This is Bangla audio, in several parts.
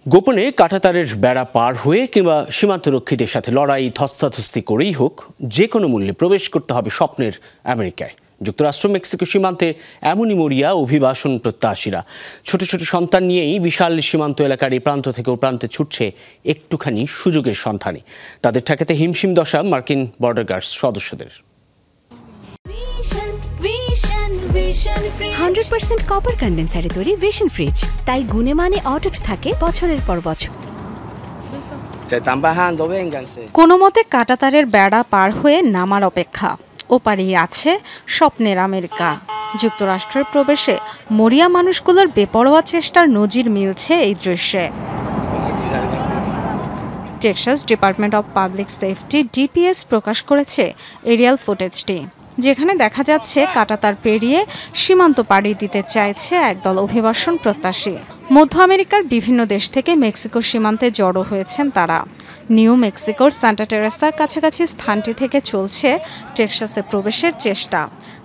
গোপনে কাঁটাতারের বেড়া পার হয়ে কিংবা সীমান্তরক্ষীদের সাথে লড়াই ধস্তাধস্তি করেই হোক যে কোনো মূল্যে প্রবেশ করতে হবে স্বপ্নের আমেরিকায়। যুক্তরাষ্ট্র মেক্সিকো সীমান্তে এমনই মরিয়া অভিবাসন প্রত্যাশীরা। ছোট ছোট সন্তান নিয়েই বিশাল সীমান্ত এলাকার এই প্রান্ত থেকে ও প্রান্তে ছুটছে একটুখানি সুযোগের সন্ধানে। তাদের ঠেকাতে হিমশিম দশা মার্কিন বর্ডার গার্ডস সদস্যদের। 100% কপার কন্ডেন্সারে তৈরি ভিশন ফ্রিজ, তাই গুণে মানে অটুট থাকে বছরের পর বছর। কোনো মতে কাঁটাতারের বেড়া পার হয়ে নামার অপেক্ষা। ওপারেই আছে স্বপ্নের আমেরিকা। যুক্তরাষ্ট্রের প্রবেশে মরিয়া মানুষগুলোর বেপরোয়া চেষ্টার নজির মিলছে এই দৃশ্যে। Texas department of public safety DPS প্রকাশ করেছে এরিয়াল ফুটেজটি, যেখানে দেখা যাচ্ছে কাঁটাতার পেরিয়ে সীমান্ত পাড়ি দিতে চাইছে একদল অভিবাসন প্রত্যাশী। মধ্য আমেরিকার বিভিন্ন দেশ থেকে মেক্সিকো সীমান্তে জড়ো হয়েছেন তারা। নিউ মেক্সিকোর সান্টা টেরেসার কাছাকাছি স্থানটি থেকে চলছে টেক্সাসে প্রবেশের চেষ্টা।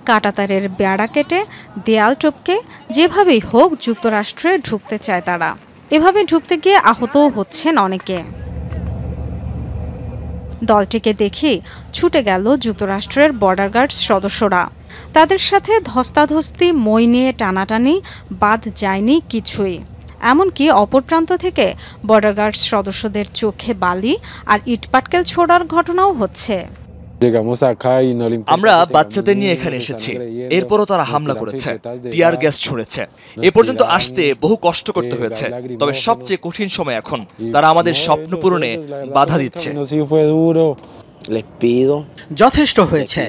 কাঁটাতারের বেড়া কেটে দেয়াল টপকে যেভাবেই হোক যুক্তরাষ্ট্রে ঢুকতে চায় তারা। এভাবে ঢুকতে গিয়ে আহতও হচ্ছেন অনেকে। দলটিকে দেখে ছুটে গেল যুক্তরাষ্ট্রের বর্ডার গার্ডস সদস্যরা। তাদের সাথে ধস্তাধস্তি, মই নিয়ে টানাটানি বাদ যায়নি কিছুই। এমনকি অপর প্রান্ত থেকে বর্ডার গার্ডস সদস্যদের চোখে বালি আর ইটপাটকেল ছোড়ার ঘটনাও হচ্ছে। আমরা বাচ্চাদের নিয়ে এখানে এসেছি, এরপরও তারা হামলা করেছে, টিয়ার গ্যাস ছুঁড়েছে। এ পর্যন্ত আসতে বহু কষ্ট করতে হয়েছে, তবে সবচেয়ে কঠিন সময় এখন। তারা আমাদের স্বপ্ন পূরণে বাধা দিচ্ছে। যথেষ্ট হয়েছে।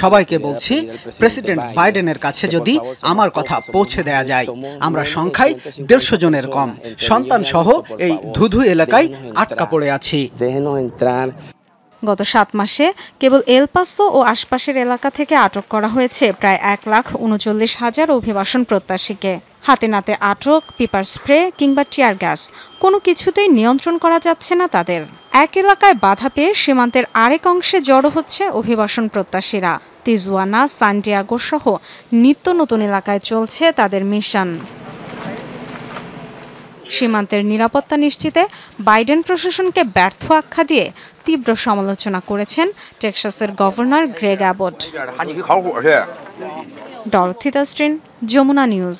সবাইকে বলছি, প্রেসিডেন্ট বাইডেনের কাছে যদি আমার কথা পৌঁছে দেয়া যায়। আমরা সংখ্যায় 150 জনের কম, সন্তান সহ এই ধুধু এলাকায় আটকা পড়ে আছি। গত 7 মাসে কেবল এল পাসো ও আশপাশের এলাকা থেকে আটক করা হয়েছে প্রায় 1,39,000 অভিবাসন প্রত্যাশীকে। হাতে নাতে আটক, পেপার স্প্রে কিংবা টিয়ার গ্যাস, কোনো কিছুতেই নিয়ন্ত্রণ করা যাচ্ছে না তাদের। এক এলাকায় বাধা পেয়ে সীমান্তের আরেক অংশে জড়ো হচ্ছে অভিবাসন প্রত্যাশীরা। তিজুয়ানা, সান্টিয়াগো সহ নিত্য নতুন এলাকায় চলছে তাদের মিশন। সীমান্তের নিরাপত্তা নিশ্চিতে বাইডেন প্রশাসনকে ব্যর্থ আখ্যা দিয়ে তীব্র সমালোচনা করেছেন টেক্সাসের গভর্নর গ্রেগ অ্যাবট। ডরথি দাস্ট্রিন, যমুনা নিউজ।